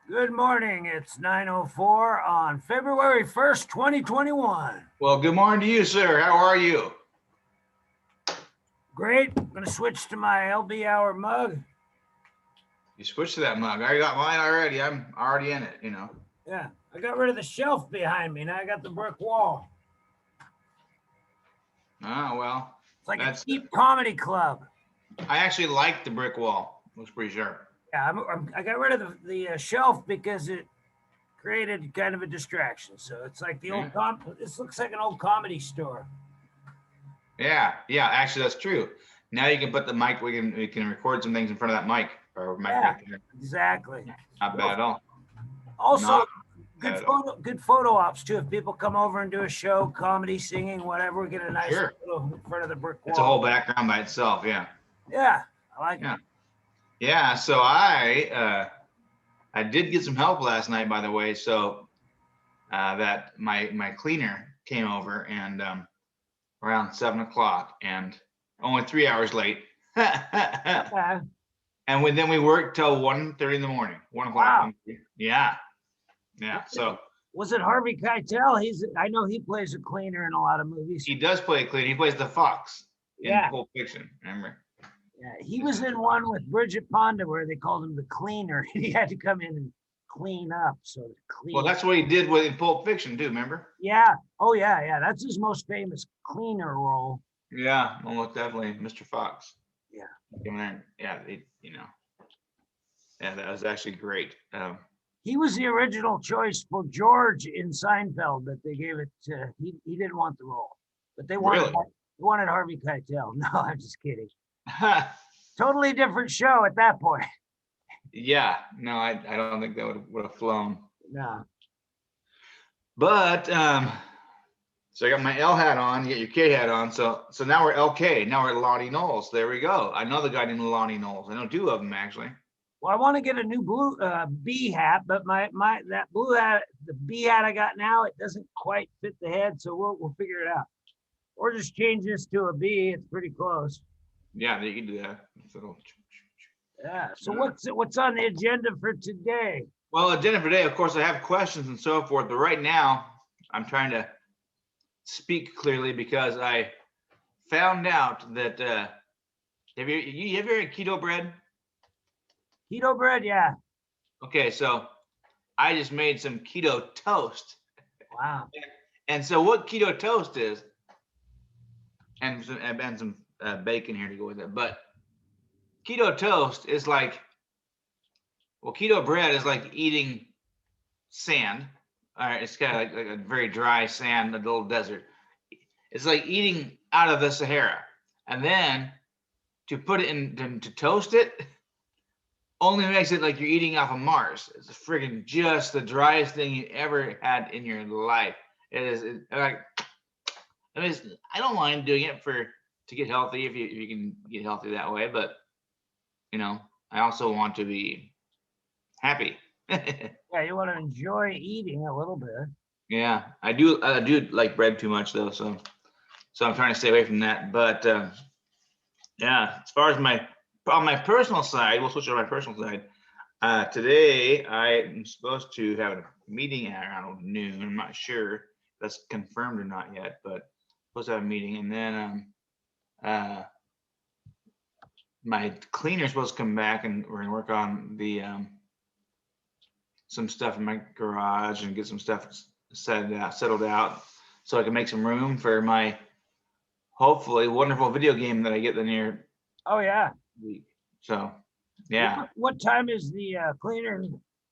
Good morning. It's 9:04 on February 1st, 2021. Well, good morning to you, sir. How are you? Great. I'm going to switch to my LB Hour mug. You switched to that mug. I got mine already. I'm already in it. Yeah, I got rid of the shelf behind me. Now I got the brick wall. Oh, well, It's like a that's. cheap comedy club. I actually like the brick wall. Looks pretty sharp. Yeah, I got rid of the shelf because it created kind of a distraction. So it's like the old Yeah. this looks like an old comedy store. Yeah. Actually, that's true. Now you can put the mic. We can record some things in front of that mic or mic Yeah, right there. exactly. Not bad at all. Also, Not bad at all. good photo ops too. If people come over and do a show, comedy, singing, whatever, we get a nice Sure. photo in front of the brick wall. It's a whole background by itself. Yeah. Yeah, I like Yeah. it. Yeah. So I did get some help last night, by the way. So that my cleaner came over and around 7 o'clock and only 3 hours late. Yeah. And then we worked till 1:30 in the morning. 1 o'clock. Wow. Yeah. Yeah. So Was it Harvey Keitel? I know he plays a cleaner in a lot of movies. he does play clean. He plays the fox in Yeah. Pulp Fiction. Remember? Yeah, he was in one with Bridget Fonda where they called him the cleaner. He had to come in and clean up. So clean. Well, that's what he did in Pulp Fiction too. Remember? Yeah. Oh yeah. That's his most famous cleaner role. Yeah. Almost definitely, Mr. Fox. Yeah. Yeah. Yeah. That was actually great. He was the original choice for George in Seinfeld, but they gave it to he didn't want the role, but they wanted Harvey Keitel. No, I'm just kidding. Totally different show at that point. Yeah, no, I don't think that would have flown. No. But so I got my L hat on, you get your K hat on. So now we're LK. Now we're Lonnie Knowles. There we go. I know the guy named Lonnie Knowles. I know two of them actually. Well, I want to get a new blue B hat, but my that blue hat, the B hat I got now, it doesn't quite fit the head, so we'll figure it out. Or just change this to a B. It's pretty close. Yeah, you can do that. Yeah. So what's on the agenda for today? Well, agenda for today, of course, I have questions and so forth, but right now I'm trying to speak clearly because I found out that have you ever had keto bread? Keto bread, yeah. Okay, so I just made some keto toast. Wow. And so what keto toast is, and some bacon here to go with it, but keto toast is like, well, keto bread is like eating sand. All right, it's kind of like a very dry sand, a little desert. It's like eating out of the Sahara, and then to put it in to toast it only makes it like you're eating off of Mars. It's friggin' just the driest thing you ever had in your life. It is like, I mean, I don't mind doing it to get healthy if you can get healthy that way, but I also want to be happy. Yeah, you want to enjoy eating a little bit. Yeah, I do like bread too much though, so I'm trying to stay away from that. But yeah, as far as on my personal side, we'll switch to my personal side. Today I am supposed to have a meeting at around noon. I'm not sure if that's confirmed or not yet, but supposed to have a meeting, and then my cleaner's supposed to come back and we're gonna work on the some stuff in my garage and get some stuff settled out so I can make some room for my hopefully wonderful video game that I get the near Oh yeah. week. So yeah. What time is the cleaner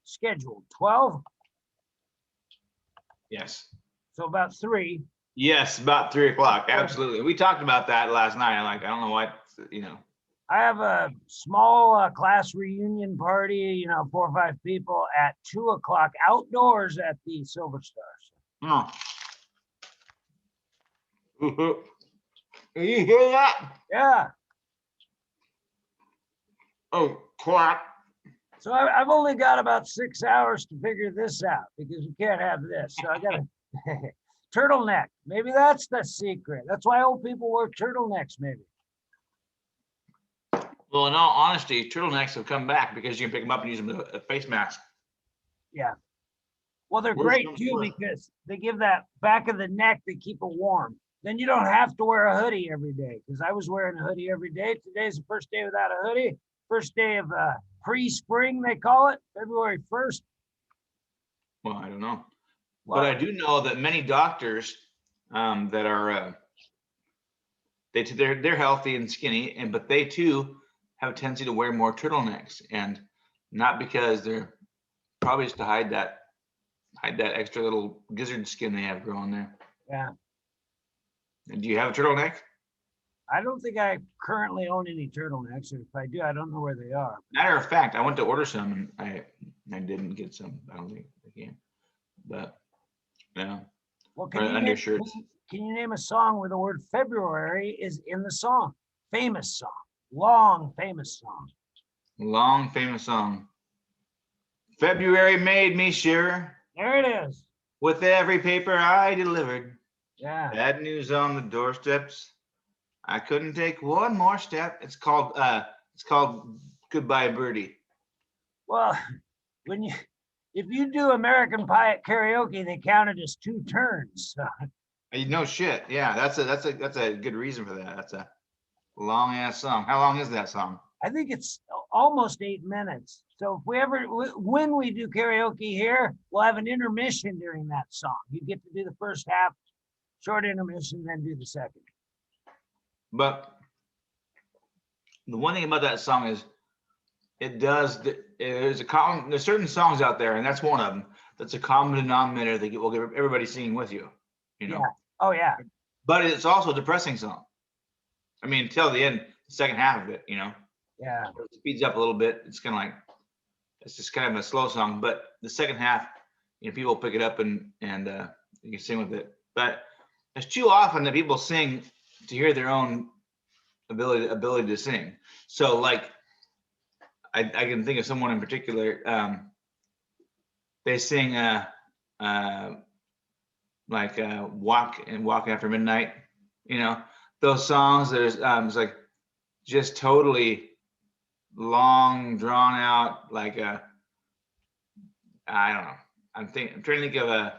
scheduled? 12? Yes. So about 3. Yes, about 3 o'clock. Absolutely. We talked about that last night. I'm like, I don't know what, I have a small class reunion party, 4 or 5 people at 2 o'clock outdoors at the Silver Stars. Oh. You hear that? Yeah. Oh, crap. So I've only got about 6 hours to figure this out because we can't have this. So I got a turtleneck. Maybe that's the secret. That's why old people wear turtlenecks, maybe. Well, in all honesty, turtlenecks have come back because you can pick them up and use them as a face mask. Yeah. Well, they're Worst great comes too worst. because they give that back of the neck, they keep it warm. Then you don't have to wear a hoodie every day because I was wearing a hoodie every day. Today's the first day without a hoodie. First day of pre-spring, they call it, February 1st. Well, I don't know. Well, But I do know that many doctors that are they're healthy and skinny, and but they too have a tendency to wear more turtlenecks, and not because they're probably just to hide that extra little gizzard skin they have growing there. yeah. Do you have a turtleneck? I don't think I currently own any turtlenecks, or if I do, I don't know where they are. Matter of fact, I went to order some and I didn't get some. I don't think I can. But yeah, Well, or undershirts. can you name a song where the word February is in the song? Famous song, long famous song. Long famous song. February made me sure There it is. with every paper I delivered. Yeah. Bad news on the doorsteps. I couldn't take one more step. It's called Goodbye Birdie. Well, when you if you do American Pie at karaoke, they count it as 2 turns. So, No shit. Yeah, that's a good reason for that. That's a long ass song. How long is that song? I think it's almost 8 minutes. So when we do karaoke here, we'll have an intermission during that song. You get to do the first half, short intermission, then do the second. But the one thing about that song is there's certain songs out there, and that's one of them. That's a common denominator that will get everybody singing with you. You know. Yeah. Oh yeah. But it's also a depressing song. I mean, until the end, the second half of it, you know. Yeah. It speeds up a little bit. It's kind of like it's just kind of a slow song, but the second half, you know, people pick it up and you can sing with it. But it's too often that people sing to hear their own ability to sing. So like I can think of someone in particular. They sing Walk After Midnight, you know, those songs that is it's like just totally long drawn out, like I don't know. I'm trying to think of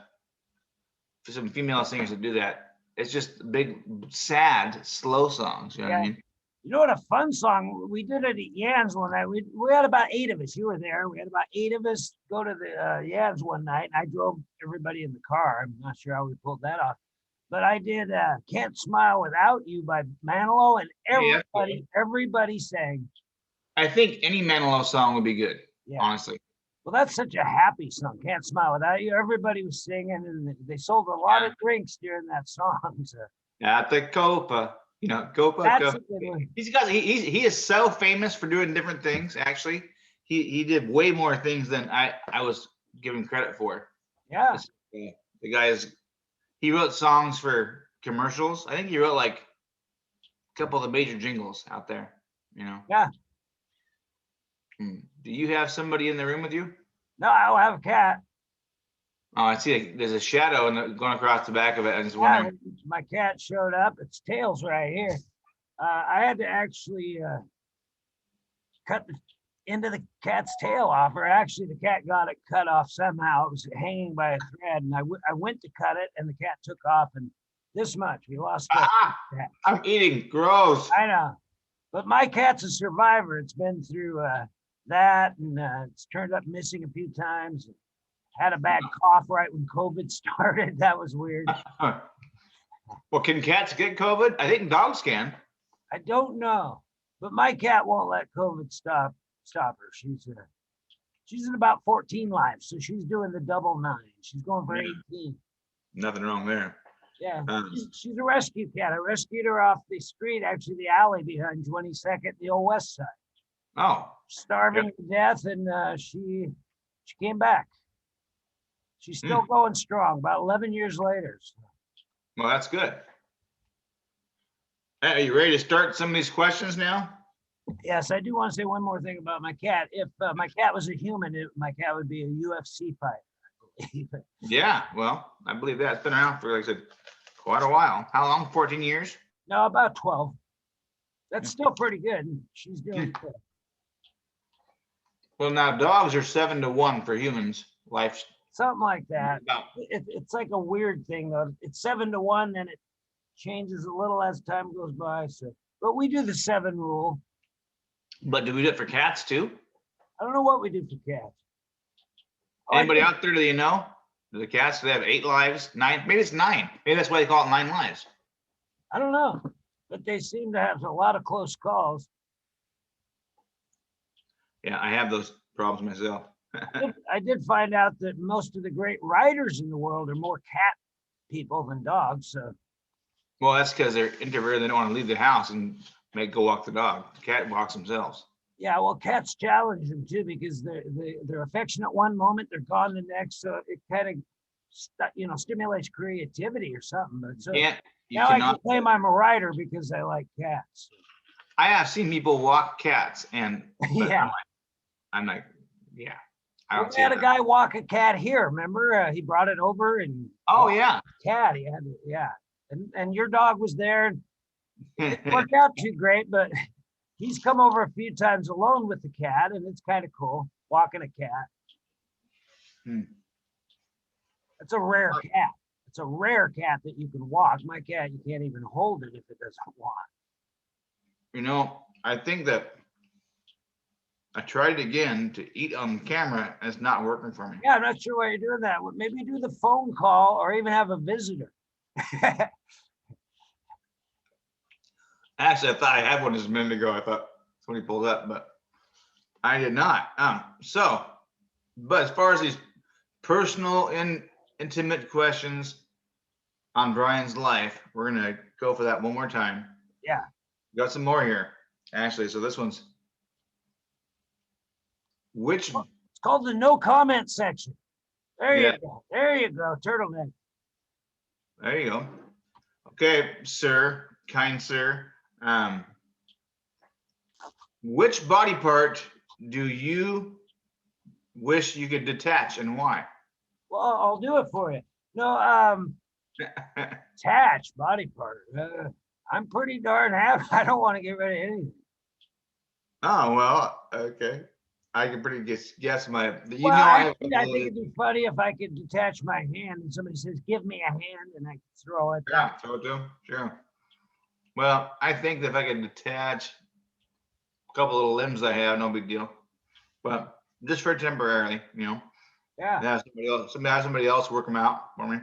for some female singers that do that. It's just big, sad, slow songs. You know what I mean? You know what a fun song? We did it at Yans one night. We had about 8 of us. You were there. We had about 8 of us go to the Yans one night, and I drove everybody in the car. I'm not sure how we pulled that off, but I did "Can't Smile Without You" by Manilow, and everybody sang. I think any Manilow song would be good. Yeah. Honestly. Well, that's such a happy song. Can't Smile Without You. Everybody was singing, and they sold a lot of drinks during that song. So. At the Copa. You know, Copa. He is so famous for doing different things. Actually, he did way more things than I was giving credit for. Yeah, the guy he wrote songs for commercials. I think he wrote like a couple of the major jingles out there. You know. Yeah. Do you have somebody in the room with you? No, I don't have a cat. Oh, I see. There's a shadow going across the back of it. I just wondering. My cat showed up. Its tail's right here. I had to actually cut the end of the cat's tail off, or actually the cat got it cut off somehow. It was hanging by a thread, and I went to cut it, and the cat took off, and this much. We lost the cat. I'm eating. Gross. I know. But my cat's a survivor. It's been through that, and it's turned up missing a few times. Had a bad cough right when COVID started. That was weird. Well, can cats get COVID? I think dogs can. I don't know, but my cat won't let COVID stop her. She's in about 14 lives, so she's doing the double 9. She's going for 18. Nothing wrong there. Yeah, she's a rescue cat. I rescued her off the street, actually the alley behind 22nd, the old west side. Oh. Starving to death, and she came back. She's still going strong, about 11 years later. So. Well, that's good. Are you ready to start some of these questions now? Yes, I do want to say one more thing about my cat. If my cat was a human, my cat would be a UFC fighter. Yeah, well, I believe that. It's been around for, like I said, quite a while. How long? 14 years? No, about 12. That's still pretty good. She's doing good. Well, now dogs are 7-1 for humans. life. Something like that. About. It's like a weird thing though. It's 7-1, then it changes a little as time goes by. So, but we do the 7 rule. But do we do it for cats too? I don't know what we do for cats. Anybody out there, do you know? Do the cats, do they have 8 lives? 9? Maybe it's 9. Maybe that's why they call it 9 lives. I don't know, but they seem to have a lot of close calls. Yeah, I have those problems myself. I did find out that most of the great writers in the world are more cat people than dogs. So, Well, that's because they're introverted. They don't want to leave the house and go walk the dog. The cat walks themselves. yeah, well, cats challenge them too because they're affectionate one moment, they're gone the next. So it kind of stimulates creativity or something. But so now I can claim I'm a writer because I like cats. I have seen people walk cats, and yeah, I'm like, yeah. We had a guy walk a cat here. Remember, he brought it over and cat. He had and your dog was there. It didn't work out too great, but he's come over a few times alone with the cat, and it's kind of cool walking a cat. It's a rare cat. It's a rare cat that you can walk. My cat, you can't even hold it if it doesn't want. You know, I think that I tried again to eat on camera, and it's not working for me. Yeah, I'm not sure why you're doing that. Maybe do the phone call or even have a visitor. Actually, I thought I had one just a minute ago. I thought somebody pulled up, but I did not. But as far as these personal and intimate questions on Brian's life, we're gonna go for that one more time. Yeah. Got some more here, actually. So this one's it's called the no comment section. There you go. There you go, turtleneck. There you go. Okay, sir, kind sir. Which body part do you wish you could detach and why? Well, I'll do it for you. No, attach body part. I'm pretty darn happy. I don't want to get rid of anything. Oh, well, okay. I can pretty guess my. I think it'd be funny if I could detach my hand and somebody says, "Give me a hand," and I can throw it. Yeah, throw it to them. Sure. Well, I think that if I could detach a couple little limbs I have, no big deal. But just for temporarily, Yeah. Have somebody else work them out for me.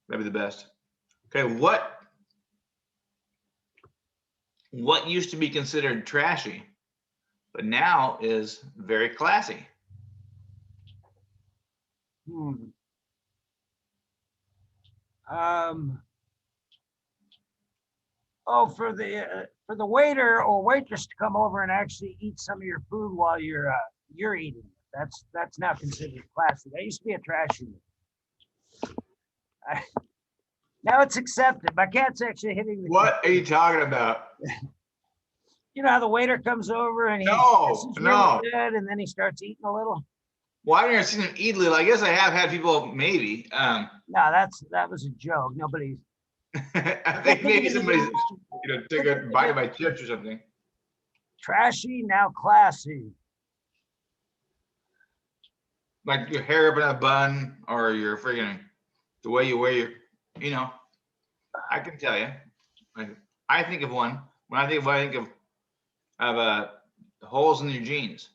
That'd be the best. Okay, what used to be considered trashy, but now is very classy? For the waiter or waitress to come over and actually eat some of your food while you're eating. That's now considered classy. That used to be a trashy. Now it's accepted. My cat's actually hitting the. What are you talking about? You know how the waiter comes over and really good, and then he starts eating a little. Well, I've never seen him eat a little. I guess I have had people maybe. No, that was a joke. Nobody's. I think maybe somebody's took a bite of my chips or something. Trashy, now classy. Like your hair up in a bun, or your friggin' the way you wear your, I can tell you. I think of one. When I think of holes in your jeans.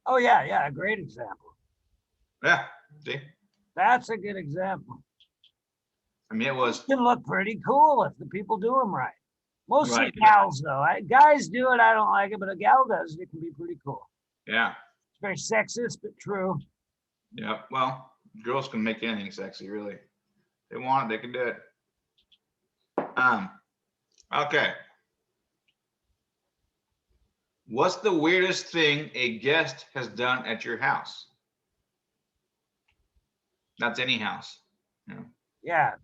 Oh yeah, a great example. Yeah, see. That's a good example. I mean, it can look pretty cool if the people do them right. Mostly gals though. Guys do it, I don't like it, but a gal does it can be pretty cool. Yeah. It's very sexist, but true. Yeah, well, girls can make anything sexy, really. If they want it, they can do it. Okay. What's the weirdest thing a guest has done at your house? That's any house. Yeah.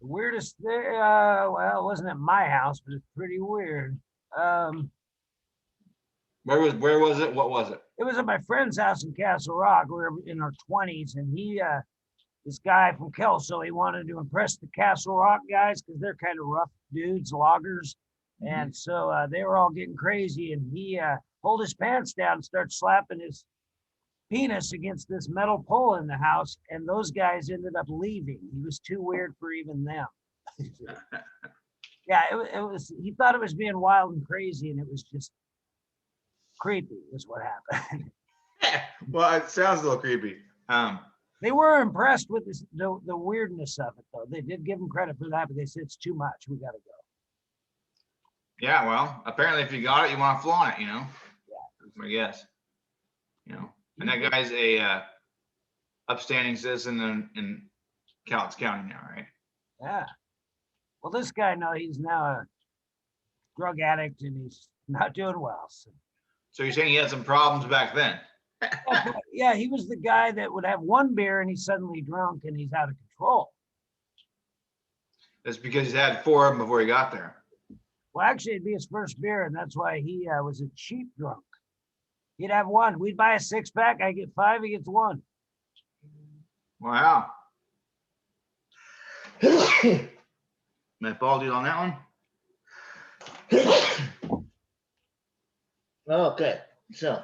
The weirdest thing, well, it wasn't at my house, but it's pretty weird. Where was it? What was it? It was at my friend's house in Castle Rock. We were in our 20s, and this guy from Kelso, he wanted to impress the Castle Rock guys because they're kind of rough dudes, loggers. And so they were all getting crazy, and he pulled his pants down and started slapping his penis against this metal pole in the house, and those guys ended up leaving. He was too weird for even them. Yeah, it was, he thought it was being wild and crazy, and it was just creepy is what happened. Well, it sounds a little creepy. They were impressed with this, the weirdness of it, though. They did give him credit for that, but they said it's too much. We got to go. Yeah, well, apparently if you got it, you want to flaunt it, you know? Yeah. I guess. You know, and that guy's a upstanding citizen in Cowlitz County now, right? Yeah. Well, this guy, no, he's now a drug addict, and he's not doing well. So you're saying he had some problems back then? Yeah, he was the guy that would have one beer and he's suddenly drunk and he's out of control. That's because he's had 4 of them before he got there. Well, actually, it'd be his first beer, and that's why he was a cheap drunk. He'd have one. We'd buy a 6-pack. I get 5, he gets 1. Wow. My fault on that one. Okay, so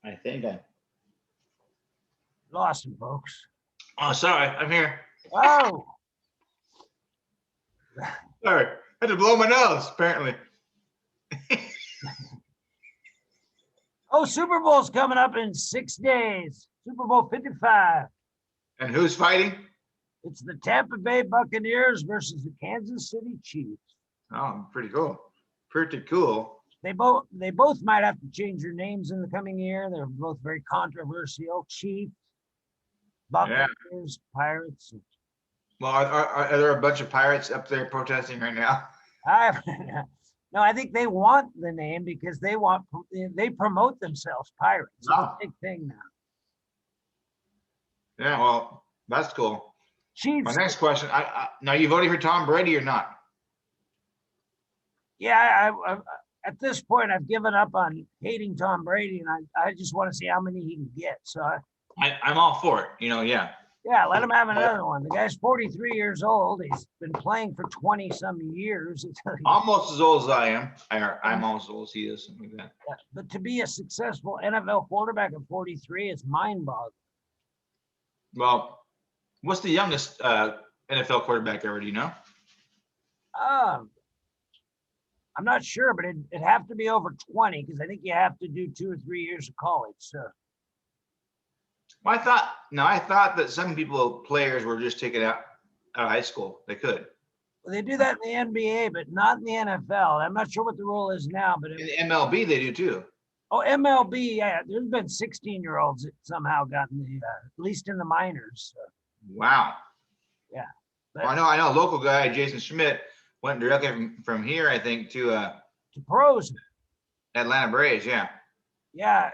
I think I Lost him, folks. Oh, sorry, I'm here. Oh. Sorry, I had to blow my nose, apparently. Oh, Super Bowl's coming up in 6 days. Super Bowl 55. And who's fighting? It's the Tampa Bay Buccaneers versus the Kansas City Chiefs. Oh, pretty cool. Pretty cool. They both might have to change their names in the coming year. They're both very controversial. Chiefs, Buccaneers, Pirates. Well, are there a bunch of pirates up there protesting right now? No, I think they want the name because they promote themselves pirates. It's a big thing now. Yeah, well, that's cool. Chiefs. My next question: now you voting for Tom Brady or not? Yeah, I at this point I've given up on hating Tom Brady, and I just want to see how many he can get. So I'm all for it. You know, yeah. Yeah, let him have another one. The guy's 43 years old. He's been playing for 20 some years. Almost as old as I am. I'm almost as old as he is, something like that. Yeah, but to be a successful NFL quarterback at 43 is mind-boggling. Well, what's the youngest NFL quarterback ever? Do you know? I'm not sure, but it'd have to be over 20 because I think you have to do 2 or 3 years of college. So. Well, I thought that some players were just taken out of high school. They could. Well, they do that in the NBA, but not in the NFL. I'm not sure what the rule is now, but in the MLB they do too. Oh, MLB, yeah. There's been 16-year-olds that somehow gotten the, at least in the minors. So. Wow. Yeah. But, well, I know a local guy, Jason Schmidt, went directly from here, I think, to pros. Atlanta Braves, yeah. Yeah,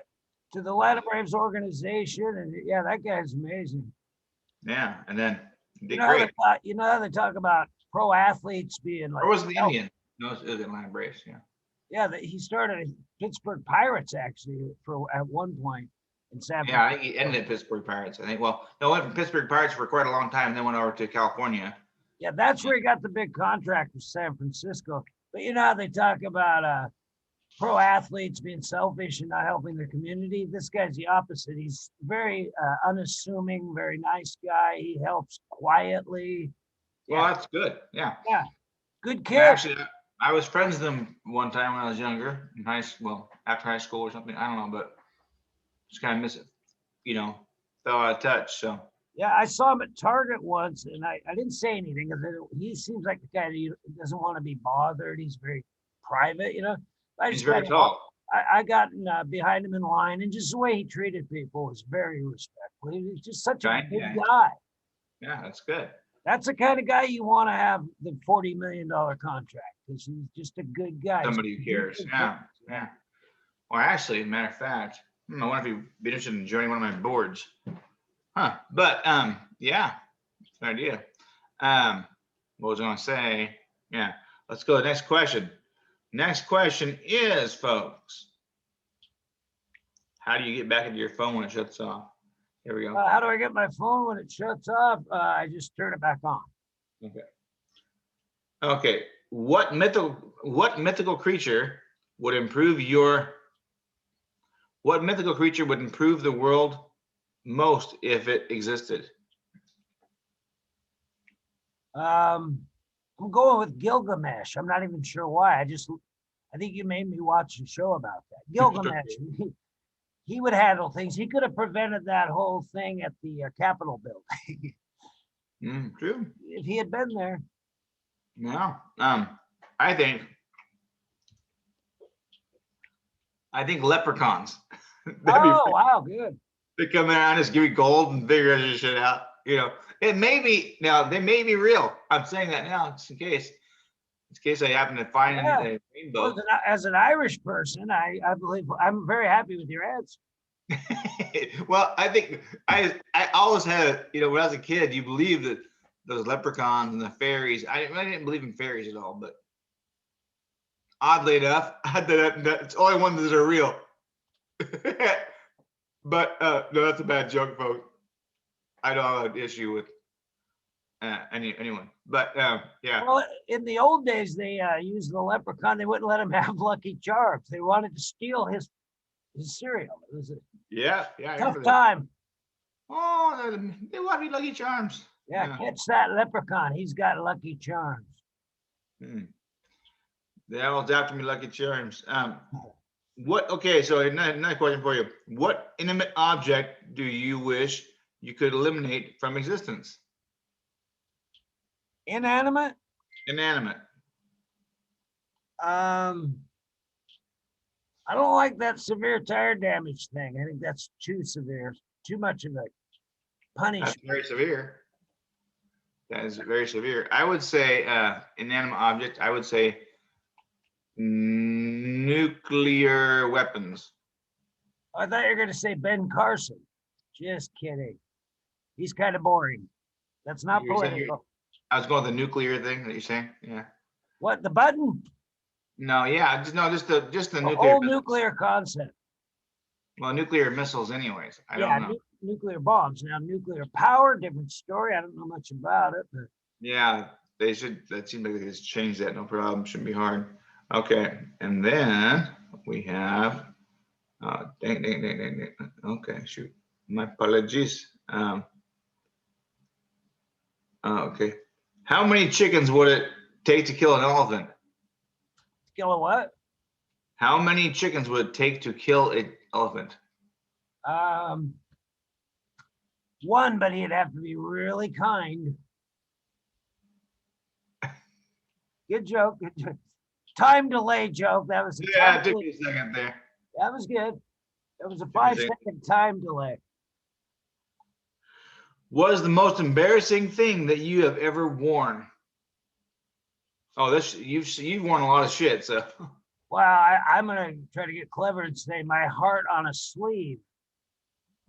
to the Atlanta Braves organization, and yeah, that guy's amazing. Yeah, and then you know how they talk about pro athletes being like. Or was the Indian? No, it was Atlanta Braves, yeah. Yeah, he started Pittsburgh Pirates actually at one point in San Francisco. Yeah, I think he ended at Pittsburgh Pirates. I think. Well, no, went from Pittsburgh Pirates for quite a long time, and then went over to California. Yeah, that's where he got the big contract with San Francisco. But you know how they talk about pro athletes being selfish and not helping their community? This guy's the opposite. He's very unassuming, very nice guy. He helps quietly. Well, that's good. Yeah. Yeah. Good kid. Actually, I was friends with him one time when I was younger, in high school, well, after high school or something. I don't know, but just kind of miss it. Fell out of touch. So. Yeah, I saw him at Target once, and I didn't say anything because he seems like the guy that doesn't want to be bothered. He's very private, He's very tall. I got behind him in line, and just the way he treated people was very respectful. He was just such a good guy. Yeah, that's good. That's the kind of guy you want to have the $40 million contract because he's just a good guy. Somebody who cares. Yeah, yeah. Well, actually, as a matter of fact, I wonder if you'd be interested in joining one of my boards. Huh. But yeah, that's an idea. What was I going to say? Yeah. Let's go to the next question. Next question is, folks, how do you get back into your phone when it shuts off? Here we go. How do I get my phone when it shuts off? I just turn it back on. Okay. Okay. what mythical creature would improve the world most if it existed? I'm going with Gilgamesh. I'm not even sure why. I think you made me watch a show about that. Gilgamesh. He would handle things. He could have prevented that whole thing at the Capitol building. True. If he had been there. No. I think leprechauns. Wow, good. They come in and just give you gold and figure this shit out. It may be now. They may be real. I'm saying that now, just in case I happen to find a rainbow. Well, as an Irish person, I believe I'm very happy with your answer. Well, I think I always had, when I was a kid, you believe that those leprechauns and the fairies. I didn't believe in fairies at all, but oddly enough, it's the only ones that are real. But no, that's a bad joke, folks. I don't have an issue with anyone, but yeah. Well, in the old days, they used the leprechaun. They wouldn't let him have Lucky Charms. They wanted to steal his cereal. It was a tough time. Oh, they want me Lucky Charms. Yeah, catch that leprechaun. He's got Lucky Charms. They always after me Lucky Charms. Okay, so another question for you. What inanimate object do you wish you could eliminate from existence? Inanimate? Inanimate. I don't like that severe tire damage thing. I think that's too severe. Too much of a punishment. That's very severe. That is very severe. I would say inanimate object. I would say nuclear weapons. I thought you were going to say Ben Carson. Just kidding. He's kind of boring. That's not political. I was going with the nuclear thing that you're saying. Yeah. What, the button? No, yeah, just the nuclear. Whole nuclear concept. Well, nuclear missiles, anyways. I don't know. Nuclear bombs. Now, nuclear power, different story. I don't know much about it, but yeah, they should. That seems like they just changed that. No problem. Shouldn't be hard. Okay, and then we have. Dang. Okay, shoot. My apologies. Okay. How many chickens would it take to kill an elephant? Kill a what? How many chickens would it take to kill an elephant? One, but he'd have to be really kind. Good joke. Good joke. Time delay joke. That was it took me a second there. That was good. That was a 5-second time delay. What is the most embarrassing thing that you have ever worn? Oh, you've worn a lot of shit, so. Well, I'm gonna try to get clever and say my heart on a sleeve.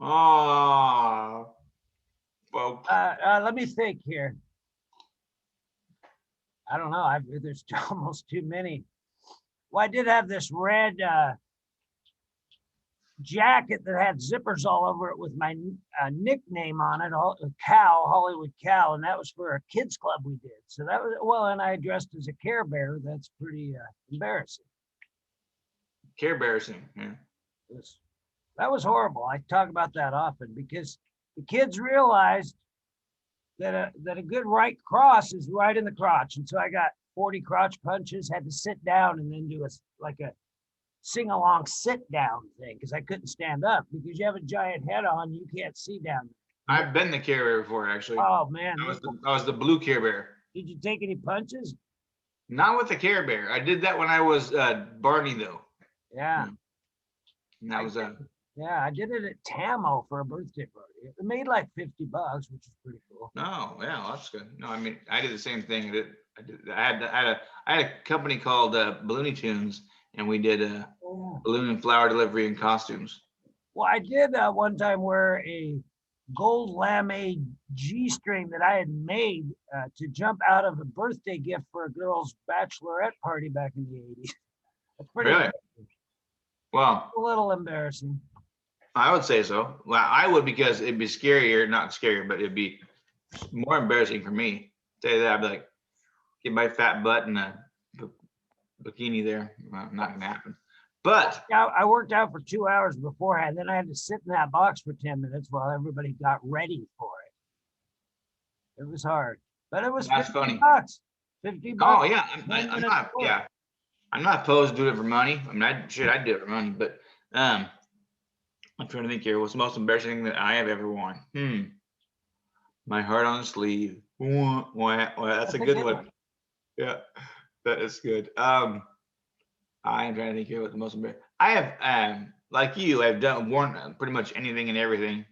Oh. Well. Let me think here. I don't know. There's almost too many. Well, I did have this red jacket that had zippers all over it with my nickname on it, Hollywood Cow, and that was for a kids club we did. So that was, and I dressed as a Care Bear. That's pretty embarrassing. Care embarrassing, yeah. That was horrible. I talk about that often because the kids realized that a good right cross is right in the crotch. And so I got 40 crotch punches, had to sit down and then do a sing-along sit-down thing because I couldn't stand up because you have a giant head on, you can't see down. I've been the Care Bear before, actually. Oh, man. I was the blue Care Bear. Did you take any punches? Not with the Care Bear. I did that when I was Barney, though. Yeah. And that was yeah, I did it at Tamo for a birthday party. It made like $50, which is pretty cool. Oh, yeah, well, that's good. No, I mean, I did the same thing. I had a company called Balloony Tunes, and we did balloon and flower delivery and costumes. Well, I did one time wear a gold lame G-string that I had made to jump out of a birthday gift for a girl's bachelorette party back in the 80s. That's pretty really? Well, a little embarrassing. I would say so. Well, I would because it'd be scarier, not scarier, but it'd be more embarrassing for me. Say that, I'd be like, get my fat butt in a bikini there. Well, not gonna happen. But I worked out for 2 hours beforehand. Then I had to sit in that box for 10 minutes while everybody got ready for it. It was hard, but it was that's 50 funny. bucks. 50 Oh bucks. yeah, I'm not. Yeah, I'm not opposed to doing it for money. I mean, I'd do it for money. But I'm trying to think here. What's the most embarrassing thing that I have ever worn? My heart on the sleeve. Well, that's a good one. Yeah, that is good. I'm trying to think here what the most embarrassing. I have, like you, I've worn pretty much anything and everything.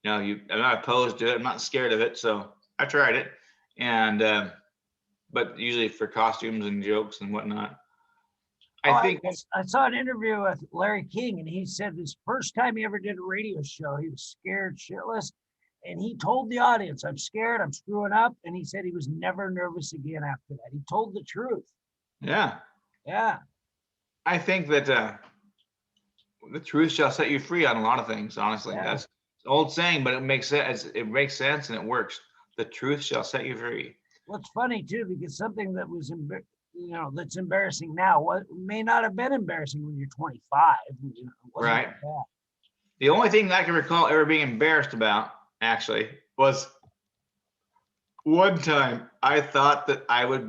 You know, I'm not opposed to it. I'm not scared of it. So I tried it, and but usually for costumes and jokes and whatnot. I saw an interview with Larry King, and he said this first time he ever did a radio show, he was scared shitless. And he told the audience, I'm scared, I'm screwing up. And he said he was never nervous again after that. He told the truth. Yeah. Yeah. I think that the truth shall set you free on a lot of things, honestly. Yeah. That's an old saying, but it makes sense. It makes sense and it works. The truth shall set you free. Well, it's funny too, because something that was that's embarrassing now, what may not have been embarrassing when you're 25. Right. The only thing that I can recall ever being embarrassed about, actually, was one time I thought that it would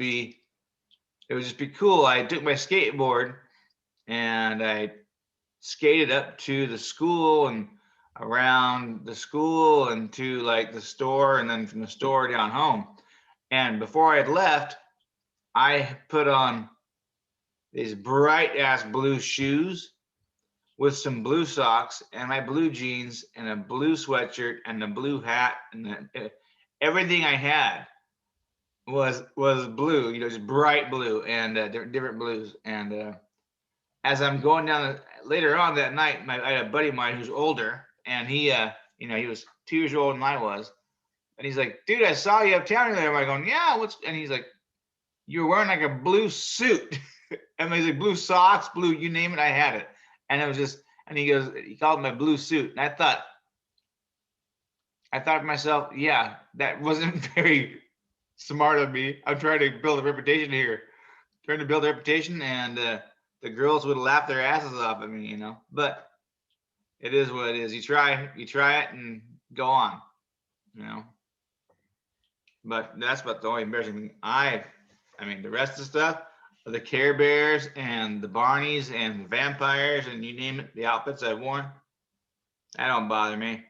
just be cool. I took my skateboard and I skated up to the school and around the school and to like the store, and then from the store down home. And before I had left, I put on these bright ass blue shoes with some blue socks and my blue jeans and a blue sweatshirt and a blue hat, and everything I had was blue, just bright blue and different blues. And as I'm going down later on that night, I had a buddy of mine who's older, and he was 2 years older than I was, and he's like, "Dude, I saw you uptown there." I'm going, "Yeah, what's?" And he's like, "You're wearing like a blue suit," and he's like, "Blue socks, blue, you name it, I had it." And it was just, and he called it my blue suit, and I thought to myself, yeah, that wasn't very smart of me. I'm trying to build a reputation here, and the girls would laugh their asses off at me, but it is what it is. You try it and go on, but that's about the only embarrassing thing. I mean, the rest of the stuff, the Care Bears and the Barneys and the vampires and you name it, the outfits I've worn, that don't bother me.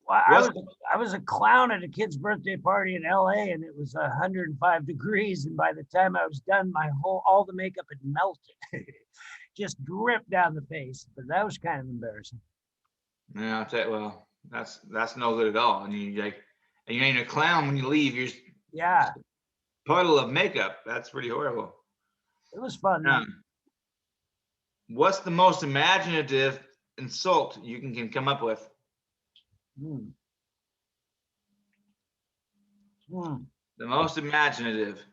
Well, I was a clown at a kid's birthday party in LA, and it was 105 degrees. And by the time I was done, all the makeup had melted, just dripped down the face. But that was kind of embarrassing. Yeah, I'll tell you, well, that's no good at all. And you ain't a clown when you leave. You're just puddle of makeup. That's pretty horrible. It was fun. What's the most imaginative insult you can come up with? The most imaginative.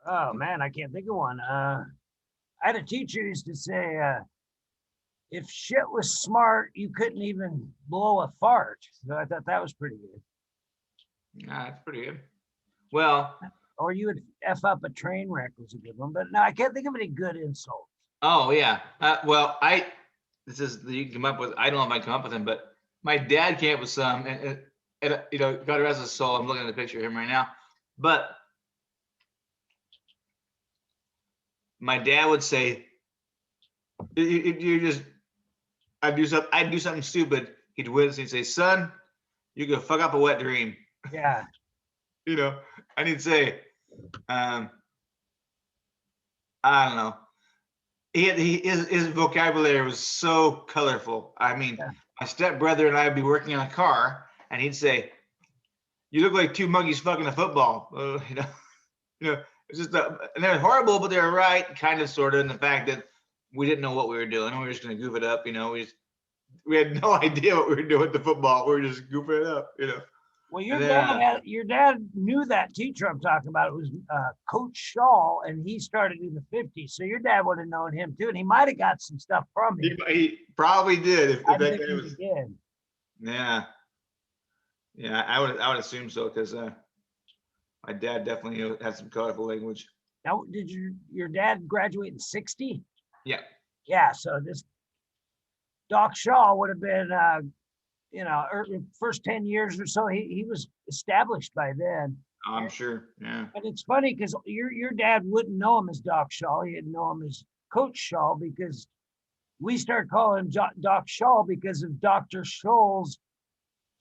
Oh man, I can't think of one. I had a teacher who used to say, if shit was smart, you couldn't even blow a fart. So I thought that was pretty good. Yeah, that's pretty good. Well, or you would F up a train wreck was a good one, but no, I can't think of any good insults. Oh yeah. Well, you can come up with, I don't know if I come up with them, but my dad came up with some, and God rest his soul, I'm looking at the picture of him right now, but my dad would say, I'd do something stupid, he'd wince and he'd say, "Son, you could fuck up a wet dream." Yeah. And he'd say, I don't know. His vocabulary was so colorful. I mean, my stepbrother and I would be working on a car, and he'd say, "You look like two monkeys fucking a football." It's just and they're horrible, but they're right, kind of, sort of, in the fact that we didn't know what we were doing. We were just going to goof it up, we had no idea what we were doing with the football. We were just goofing it up, Well, your dad knew that teacher I'm talking about. It was Coach Shaw, and he started in the 50s. So your dad would have known him too, and he might have got some stuff from him. He probably did. I think he did. Yeah, I would assume so, because my dad definitely had some colorful language. Now, did your dad graduate in 60? Yeah. Yeah, so this Doc Shaw would have been, first 10 years or so, he was established by then. I'm sure. Yeah. And it's funny because your dad wouldn't know him as Doc Shaw. He'd know him as Coach Shaw because we started calling him Doc Shaw because of Dr. Scholl's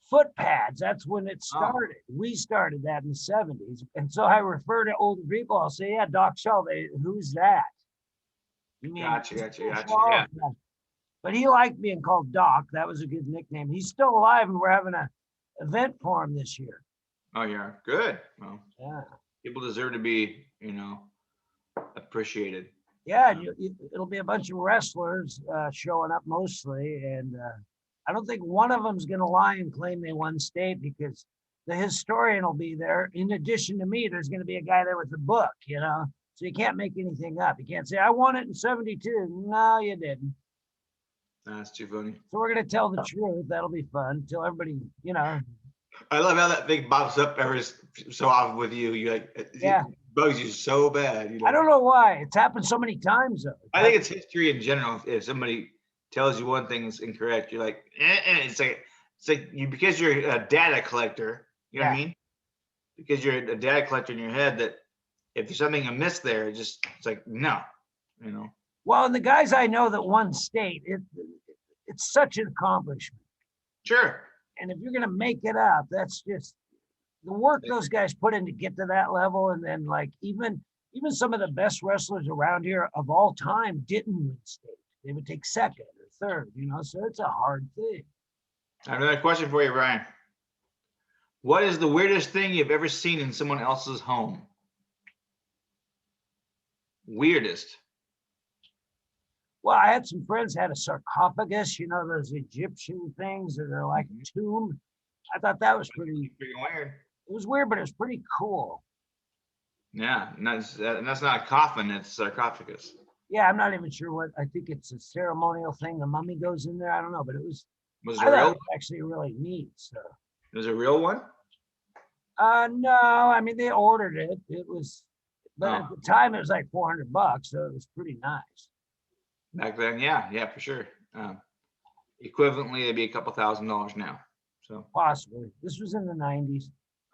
foot pads. That's when it started. Oh. We started that in the 70s. And so I refer to older people. I'll say, yeah, Doc Shaw. Who's that? Gotcha. Yeah. But he liked being called Doc. That was a good nickname. He's still alive, and we're having an event for him this year. Oh, yeah. Good. Well, yeah. People deserve to be, appreciated. Yeah, it'll be a bunch of wrestlers showing up mostly, and I don't think one of them's going to lie and claim they won state because the historian will be there. In addition to me, there's going to be a guy there with the book, so you can't make anything up. You can't say, I won it in 72. No, you didn't. That's too funny. So we're going to tell the truth. That'll be fun. Tell everybody, I love how that thing pops up every so often with you. You it bugs you so bad. I don't know why. It's happened so many times, though. I think it's history in general. If somebody tells you one thing is incorrect, you're like, It's like you, because you're a data collector. You know what I mean? Because you're a data collector in your head, that if there's something amiss there, it's like, no, Well, and the guys I know that won state, it's such an accomplishment. Sure. And if you're going to make it up, that's just the work those guys put in to get to that level. And then, like, even some of the best wrestlers around here of all time didn't win state. They would take second or third, so it's a hard thing. I have another question for you, Brian. What is the weirdest thing you've ever seen in someone else's home? Weirdest. Well, I had some friends had a sarcophagus, those Egyptian things that are like a tomb. I thought that was pretty weird. It was weird, but it was pretty cool. Yeah, and that's not a coffin, it's a sarcophagus. Yeah, I'm not even sure what. I think it's a ceremonial thing. The mummy goes in there. I don't know, but it was. Was it real? Actually, really neat. So. It was a real one? No. I mean, they ordered it. It was, but at the time it was like $400, so it was pretty nice. Back then, yeah, for sure. Equivalently, it'd be a couple $1,000s now. So possibly. This was in the 90s.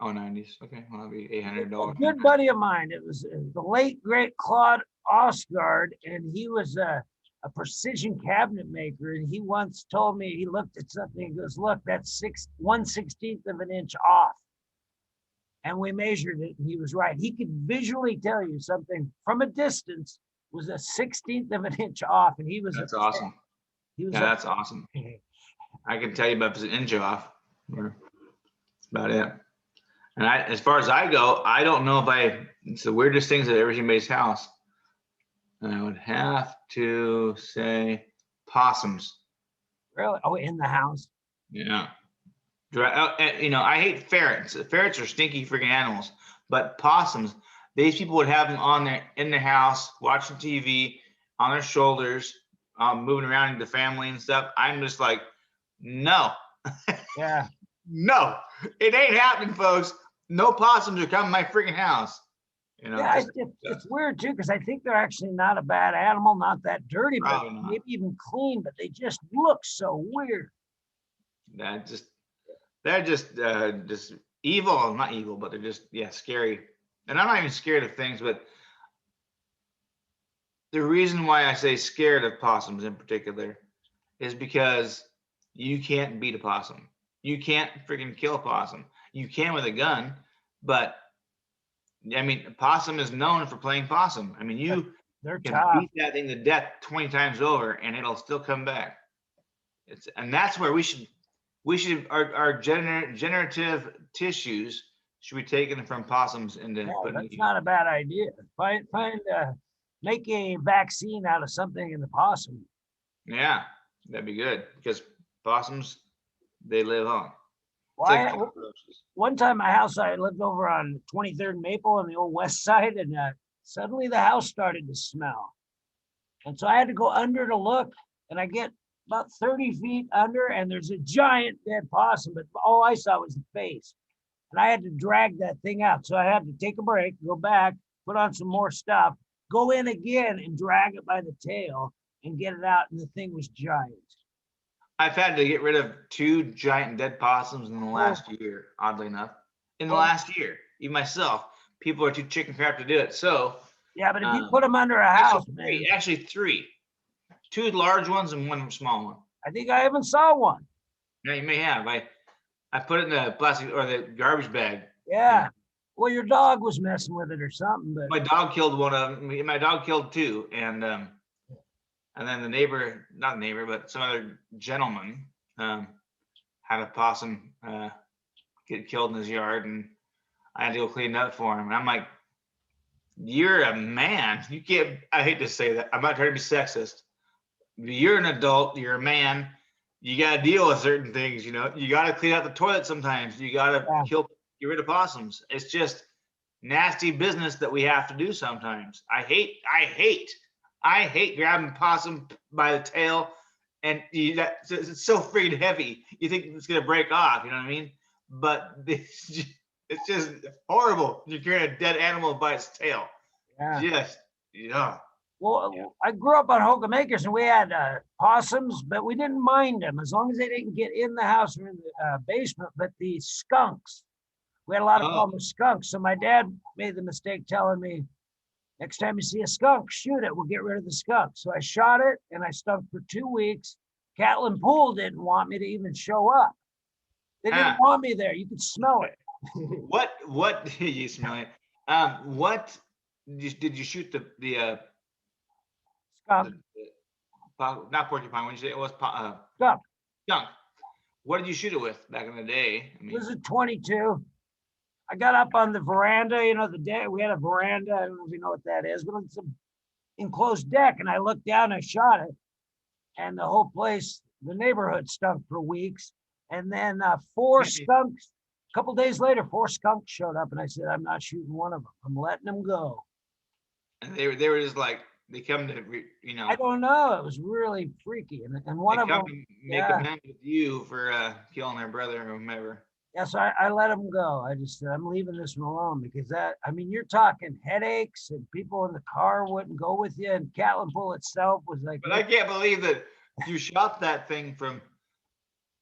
Oh, 90s. Okay, well, that'd be $800. A good buddy of mine. It was the late great Claude Osgard, and he was a precision cabinet maker. And he once told me, he looked at something. He goes, "Look, that's 1/16 of an inch off." And we measured it, and he was right. He could visually tell you something from a distance was 1/16 of an inch off, and he was. That's awesome. That's awesome. I can tell you about if it's an inch off. That's about it. And as far as I go, I don't know if it's the weirdest things I've ever seen in anybody's house. And I would have to say possums. Really? Oh, in the house? Yeah. I hate ferrets. Ferrets are stinky freaking animals. But possums, these people would have them in their house, watching TV, on their shoulders, moving around in the family and stuff. I'm just like, no. Yeah. No, it ain't happening, folks. No possums are coming to my freaking house. Yeah, it's weird too, because I think they're actually not a bad animal, not that dirty, but maybe even clean, but they just look so weird. They're just evil. Not evil, but they're just scary. And I'm not even scared of things, but the reason why I say scared of possums in particular is because you can't beat a possum. You can't freaking kill a possum. You can with a gun, but I mean, a possum is known for playing possum. I mean, they're can tough. beat that thing to death 20 times over, and it'll still come back. And that's where we should our generative tissues should be taken from possums into. That's not a bad idea. Make a vaccine out of something in the possum. Yeah, that'd be good because possums, they live on. One time my house, I lived over on 23rd Maple on the old west side, and suddenly the house started to smell. And so I had to go under to look, and I get about 30 feet under, and there's a giant dead possum, but all I saw was the face. And I had to drag that thing out. So I had to take a break, go back, put on some more stuff, go in again and drag it by the tail and get it out. And the thing was giant. I've had to get rid of 2 giant dead possums in the last year, oddly enough. In the last year, even myself, people are too chicken crap to do it. So yeah, but if you put them under a house, actually 3, 2 large ones and 1 small one. I think I even saw one. Yeah, you may have. I put it in the plastic or the garbage bag. Yeah. Well, your dog was messing with it or something, but my dog killed one of them. My dog killed 2, and then the neighbor, not a neighbor, but some other gentleman had a possum get killed in his yard, and I had to go clean it up for him. And I'm like, you're a man. You can't, I hate to say that. I'm not trying to be sexist. You're an adult. You're a man. You got to deal with certain things. You got to clean out the toilet sometimes. You got to get rid of possums. It's just nasty business that we have to do sometimes. I hate grabbing possum by the tail, and it's so freaking heavy. You think it's gonna break off, you know what I mean? But it's just horrible. You're carrying a dead animal by its tail. Yeah. Well, I grew up on Holcomb Acres, and we had possums, but we didn't mind them as long as they didn't get in the house or in the basement. But the skunks, we had a lot of problems with skunks. So my dad made the mistake telling me, next time you see a skunk, shoot it. We'll get rid of the skunk. So I shot it, and I stunk for 2 weeks. Catlin Pool didn't want me to even show up. They didn't want me there. You could smell it. What did you smell it? What did you shoot the skunk? Not porcupine. When you say it was skunk. Skunk. What did you shoot it with back in the day? It was a 22. I got up on the veranda, we had a veranda. I don't know if you know what that is, but it's an enclosed deck. And I looked down, I shot it, and the whole place, the neighborhood stunk for weeks. And then 4 skunks, a couple days later, 4 skunks showed up, and I said, I'm not shooting one of them. I'm letting them go. And they were just like, they come to, I don't know. It was really freaky. And one of them make amends with you for killing their brother or whomever. Yes, I let them go. I just said, I'm leaving this one alone because you're talking headaches, and people in the car wouldn't go with you. And Catlin Pool itself was like. But I can't believe that you shot that thing from.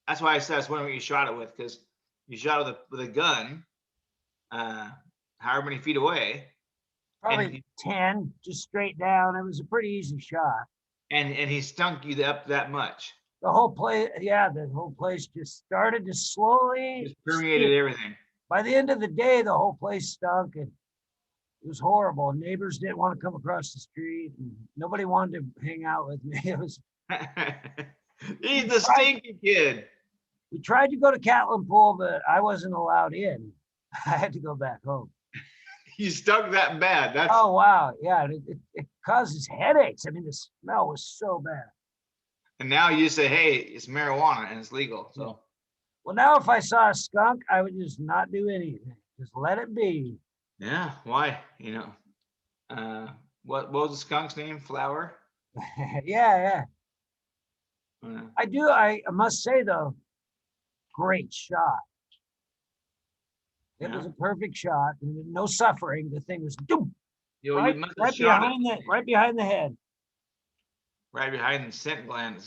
That's why I said I was wondering what you shot it with, because you shot it with a gun, however many feet away. Probably 10, just straight down. It was a pretty easy shot. And he stunk you up that much. The whole place just started to slowly. Just permeated everything. By the end of the day, the whole place stunk, and it was horrible. Neighbors didn't want to come across the street, and nobody wanted to hang out with me. It was. He's the stinky kid. We tried to go to Catlin Pool, but I wasn't allowed in. I had to go back home. You stunk that bad. Oh, wow. Yeah, it causes headaches. I mean, the smell was so bad. And now you say, hey, it's marijuana and it's legal. So, well, now if I saw a skunk, I would just not do anything. Just let it be. Yeah. Why? What was the skunk's name? Flower? Yeah. I must say, though, great shot. It was a perfect shot. No suffering. The thing was doom. Right behind the head. Right behind the scent gland, it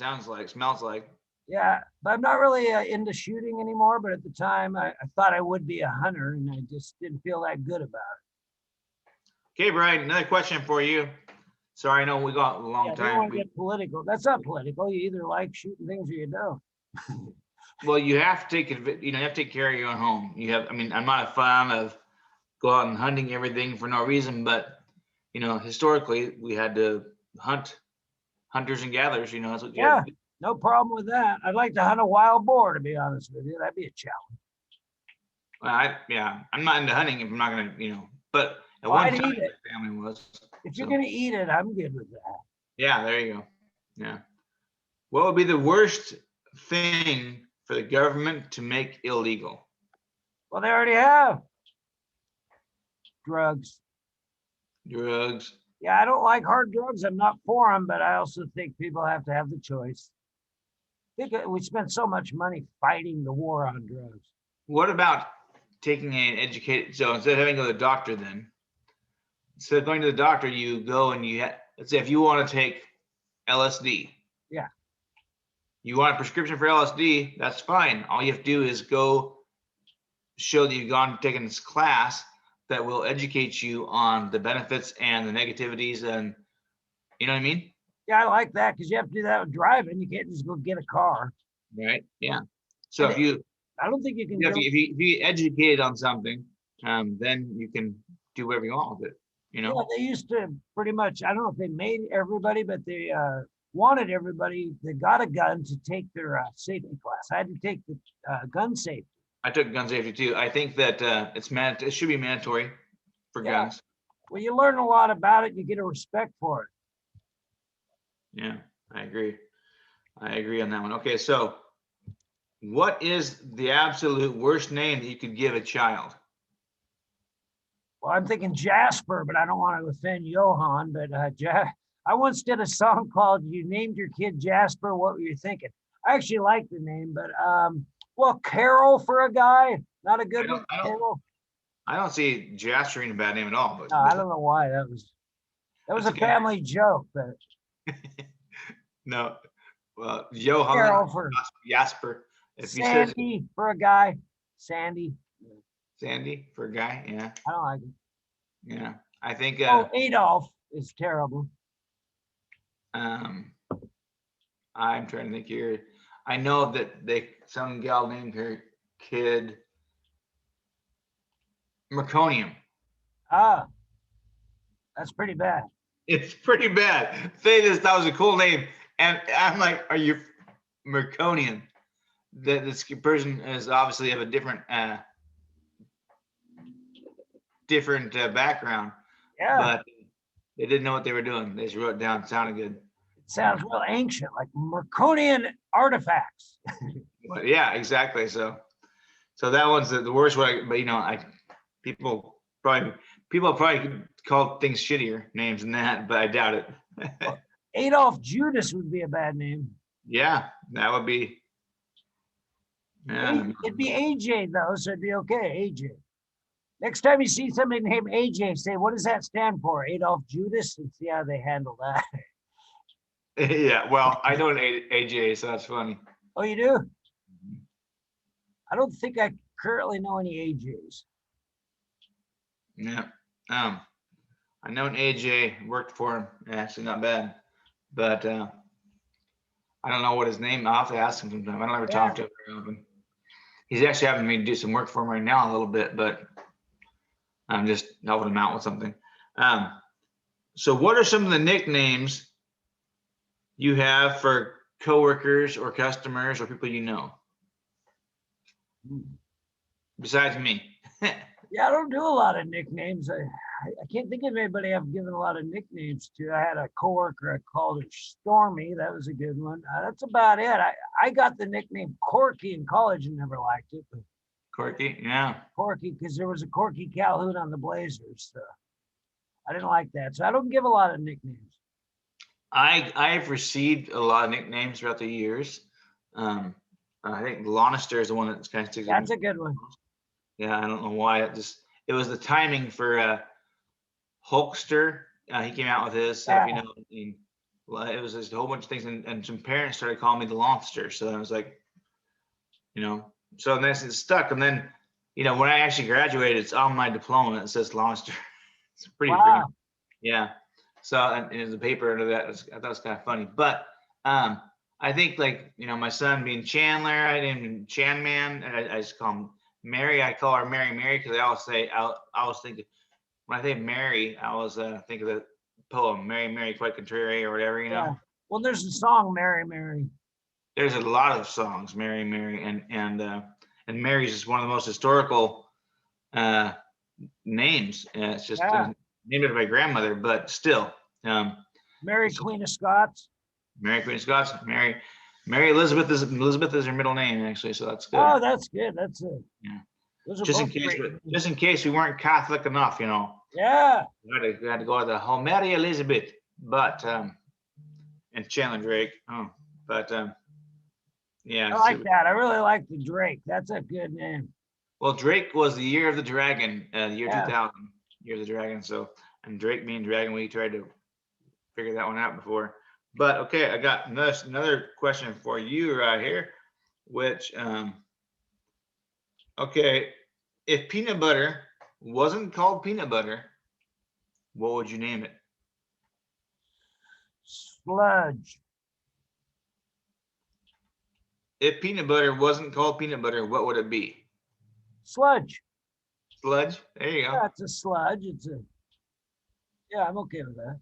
smells like. Yeah, but I'm not really into shooting anymore. But at the time, I thought I would be a hunter, and I just didn't feel that good about it. Okay, Brian, another question for you. Sorry, I know we got a long time. I don't want to get political. That's not political. You either like shooting things or you don't. Well, you have to take care of your own home. I'm not a fan of go out and hunting everything for no reason, but historically we had to hunters and gatherers, that's what you had to do. No problem with that. I'd like to hunt a wild boar, to be honest with you. That'd be a challenge. Well, I'm not into hunting if I'm not gonna, but at one time my family was. If you're gonna eat it, I'm good with that. Yeah, there you go. Yeah. What would be the worst thing for the government to make illegal? Well, they already have. Drugs. Yeah, I don't like hard drugs. I'm not for them, but I also think people have to have the choice. I think we spend so much money fighting the war on drugs. What about taking an educated, so instead of having to go to the doctor then, instead of going to the doctor, you go and let's say if you want to take LSD. Yeah. You want a prescription for LSD, that's fine. All you have to do is go show that you've gone and taken this class that will educate you on the benefits and the negativities, and you know what I mean? Yeah, I like that because you have to do that with driving. You can't just go get a car. Right. Yeah. So if you, I don't think you can. if you get educated on something, then you can do whatever you want with it. You know. Yeah, they used to pretty much. I don't know if they made everybody, but they wanted everybody that got a gun to take their safety class. I had to take the gun safety. I took gun safety too. I think that it should be mandatory for guns. Well, you learn a lot about it. You get a respect for it. Yeah, I agree. I agree on that one. Okay, so what is the absolute worst name that you could give a child? Well, I'm thinking Jasper, but I don't want to offend Johan. But I once did a song called "You Named Your Kid Jasper." What were you thinking? I actually like the name, but well, Carol for a guy, not a good one. Carol. I don't see Jasper in a bad name at all. But no, I don't know why that was a family joke, but no. Well, Johan, Carol for Jasper. If Sandy for a guy, Sandy for a guy, yeah. I don't like it. Yeah, I think. Adolf is terrible. I'm trying to think here. I know that some gal named her kid Merconium. Ah, that's pretty bad. It's pretty bad. They just thought it was a cool name, and I'm like, are you Merconium? This person is obviously of a different background. Yeah. But they didn't know what they were doing. They just wrote it down. It sounded good. It sounds real ancient, like Merconian artifacts. Yeah, exactly. So that one's the worst way. But people probably call things shittier names than that, but I doubt it. Well, Adolf Judas would be a bad name. Yeah, that would be. Yeah. It'd be AJ though, so it'd be okay. AJ. Next time you see somebody named AJ, say, what does that stand for? Adolf Judas? And see how they handle that. Yeah, well, I know an AJ, so that's funny. Oh, you do? I don't think I currently know any AJs. Yeah. I know an AJ, worked for him. Actually, not bad. But I don't know what his name. I'll have to ask him sometime. I don't ever talk to him very often. He's actually having me do some work for him right now a little bit, but I'm just helping him out with something. So what are some of the nicknames you have for coworkers or customers or people you know? Besides me. Yeah, I don't do a lot of nicknames. I can't think of anybody I've given a lot of nicknames to. I had a coworker, I called her Stormy. That was a good one. That's about it. I got the nickname Corky in college and never liked it. But Corky, yeah. Corky, because there was a Corky Calhoun on the Blazers. So I didn't like that. So I don't give a lot of nicknames. I've received a lot of nicknames throughout the years. I think Lonister is the one that's kind of sticks. That's a good one. Yeah, I don't know why. It was the timing for Hulkster. He came out with his stuff, it was just a whole bunch of things, and some parents started calling me the Lobster. So I was like, so then it stuck. And then, when I actually graduated, it's on my diploma. It says Lobster. It's pretty freaking, yeah. So and there's a paper under that. I thought it was kind of funny, but I think my son being Chandler, I didn't Chan Man, and I just call him Mary. I call her Mary because I always think when I think Mary, I always think of the poem Mary quite contrary or whatever, Yeah. Well, there's a song Mary Mary. There's a lot of songs Mary and Mary's is one of the most historical names. It's just named after my grandmother, but still. Mary Queen of Scots. Mary Queen of Scots. Mary Elizabeth is her middle name actually, so that's good. Oh, that's good. That's it. Yeah. Just in case we weren't Catholic enough, Yeah. We had to go to the whole Mary Elizabeth, but and Chandler Drake. Yeah. I like that. I really like the Drake. That's a good name. Well, Drake was the year of the dragon, the year 2000, year of the dragon. So and Drake being Dragon. We tried to figure that one out before. But okay, I got another question for you right here, which okay, if peanut butter wasn't called peanut butter, what would you name it? Sludge. If peanut butter wasn't called peanut butter, what would it be? Sludge. Sludge. There you go. Yeah, it's a sludge. Yeah, I'm okay with that.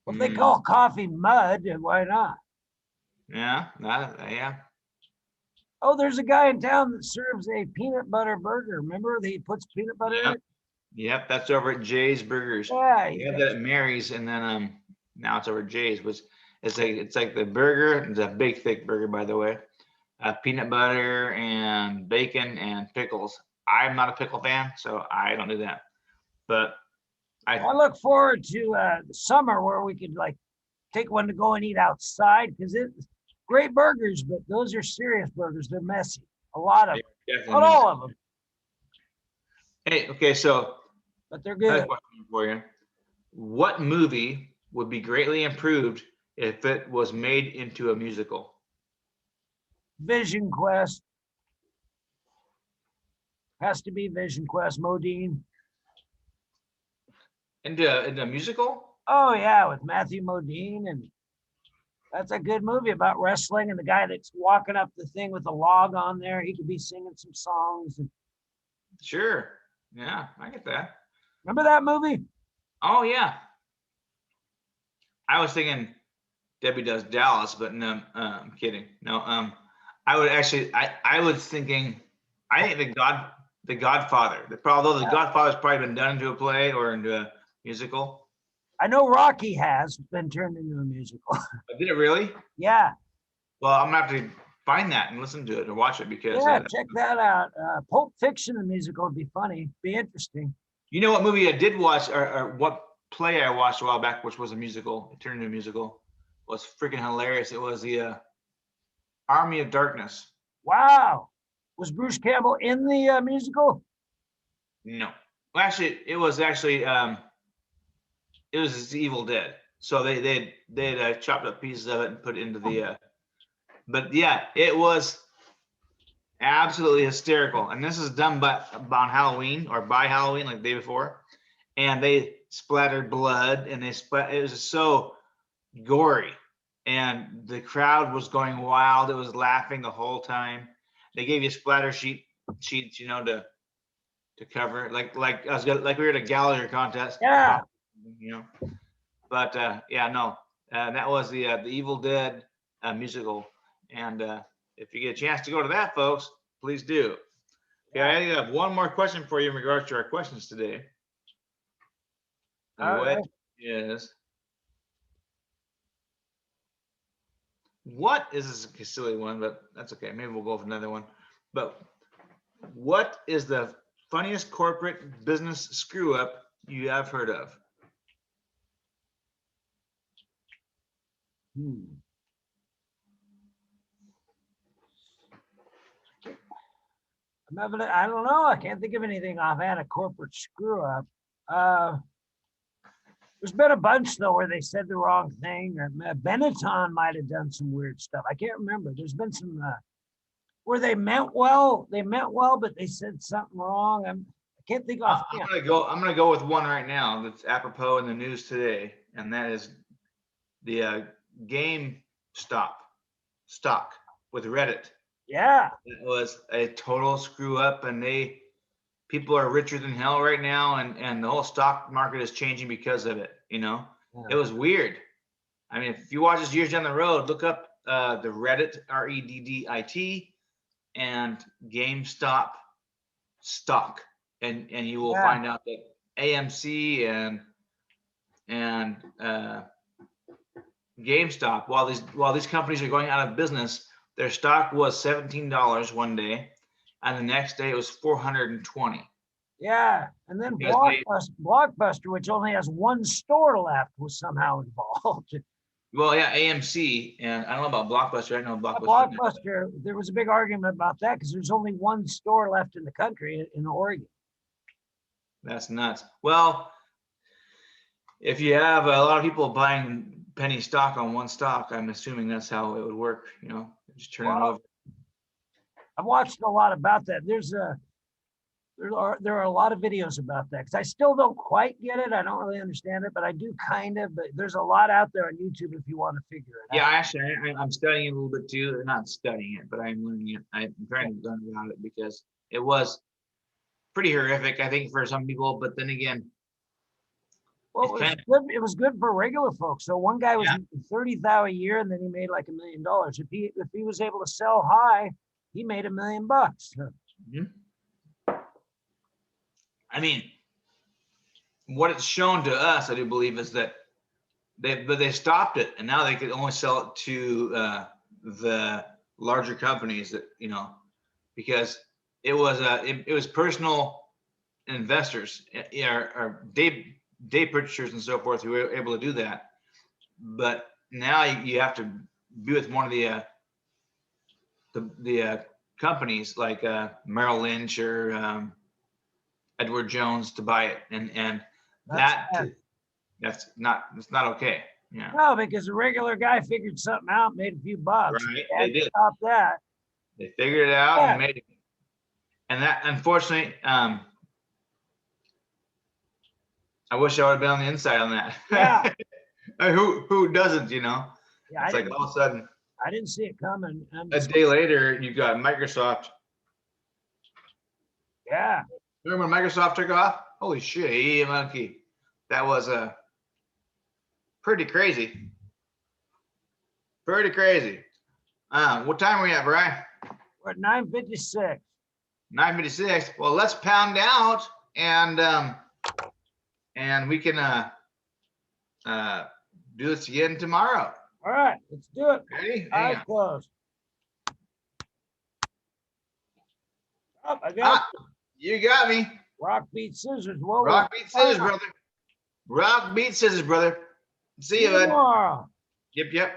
Well, if they call coffee mud, why not? Yeah, yeah. Oh, there's a guy in town that serves a peanut butter burger. Remember that he puts peanut butter in it? Yep, that's over at Jay's Burgers. Yeah, he had that at Mary's, and then now it's over at Jay's. Which it's like the burger. It's a big thick burger, by the way. Peanut butter and bacon and pickles. I'm not a pickle fan, so I don't do that. But I look forward to the summer where we could like take one to go and eat outside, because it's great burgers, but those are serious burgers. They're messy. A lot of them. Not all of them. Hey, okay, so but they're good. Question for you. What movie would be greatly improved if it was made into a musical? Vision Quest. Has to be Vision Quest. Modine. Into a musical? Oh yeah, with Matthew Modine, and that's a good movie about wrestling, and the guy that's walking up the thing with the log on there, he could be singing some songs. And sure. Yeah, I get that. Remember that movie? Oh yeah. I was thinking Debbie Does Dallas, but no, I'm kidding. No, I would actually, I was thinking, I think the Godfather. Although the Godfather's probably been done into a play or into a musical. I know Rocky has been turned into a musical. Did it really? Yeah. Well, I'm gonna have to find that and listen to it or watch it, because check that out. Pulp Fiction, the musical, would be funny, be interesting. You know what movie I did watch, or what play I watched a while back, which was a musical, it turned into a musical, was freaking hilarious. It was the Army of Darkness. Wow. Was Bruce Campbell in the musical? No. Well, actually, it was Evil Dead. So they chopped up pieces of it and put it into the but yeah, it was absolutely hysterical. And this is done on Halloween, or by Halloween, like the day before. And they splattered blood, and it was just so gory. And the crowd was going wild. It was laughing the whole time. They gave you splatter sheets, to cover, like we were at a Gallagher contest. Yeah. But that was the Evil Dead musical. And if you get a chance to go to that, folks, please do. Okay, I have one more question for you in regards to our questions today. What is a silly one, but that's okay. Maybe we'll go with another one. But what is the funniest corporate business screw up you have heard of? I don't know. I can't think of anything offhand. A corporate screw up. There's been a bunch though where they said the wrong thing, or Benetton might have done some weird stuff. I can't remember. There's been some where they meant well, but they said something wrong. I can't think of. I'm gonna go with one right now that's apropos in the news today, and that is the GameStop stock with Reddit. Yeah, it was a total screw up, and people are richer than hell right now, and the whole stock market is changing because of it. It was weird. I mean, if you watch this years down the road, look up the Reddit, Reddit, and GameStop stock, and you will find out that AMC and GameStop, while these companies are going out of business, their stock was $17 one day, and the next day it was $420. Yeah, and then Blockbuster, which only has one store left, was somehow involved. Well, yeah, AMC, and I don't know about Blockbuster. I know Blockbuster. Blockbuster, there was a big argument about that because there's only one store left in the country in Oregon. That's nuts. Well, if you have a lot of people buying penny stock on one stock, I'm assuming that's how it would work. You know, just turn it Well, over. I've watched a lot about that. There are a lot of videos about that because I still don't quite get it. I don't really understand it, but I do kind of. But there's a lot out there on YouTube if you want to figure it Yeah, out. actually, I'm studying it a little bit too. Or not studying it, but I'm learning it. I'm trying to learn about it because it was pretty horrific, I think, for some people. But then again, Well, it's it was kind of, good. It was good for regular folks. So one guy was yeah. making 30,000 a year, and then he made like $1 million. If he was able to sell high, he made $1 million. Mhm. I mean, what it's shown to us, I do believe, is that they stopped it, and now they could only sell it to the larger companies that, you know, because it was personal investors, or day purchasers and so forth who were able to do that. But now you have to be with one of the companies like Merrill Lynch or Edward Jones to buy it, and that's not okay. Yeah, No, because a regular guy figured something out, made a few bucks. right. They They did. stop that. They figured it out Yeah. and made it. And that, unfortunately, I wish I would have been on the inside on that. Yeah. Who doesn't, you know? Yeah, It's like all of a sudden, I didn't see it coming. a day later, you got Microsoft. Yeah. Remember when Microsoft took off? Holy shit, hey, monkey. That was pretty crazy. Pretty crazy. What time are we at, Brian? We're at 9:56. 9:56. Well, let's pound out and we can do this again tomorrow. All right, let's do it. Ready? Eyes closed. Oh, I got you got me. rock, beat, scissors. Whoa, Rock, beat, scissors, brother. Rock, beat, scissors, brother. See you, bud. tomorrow. Yep.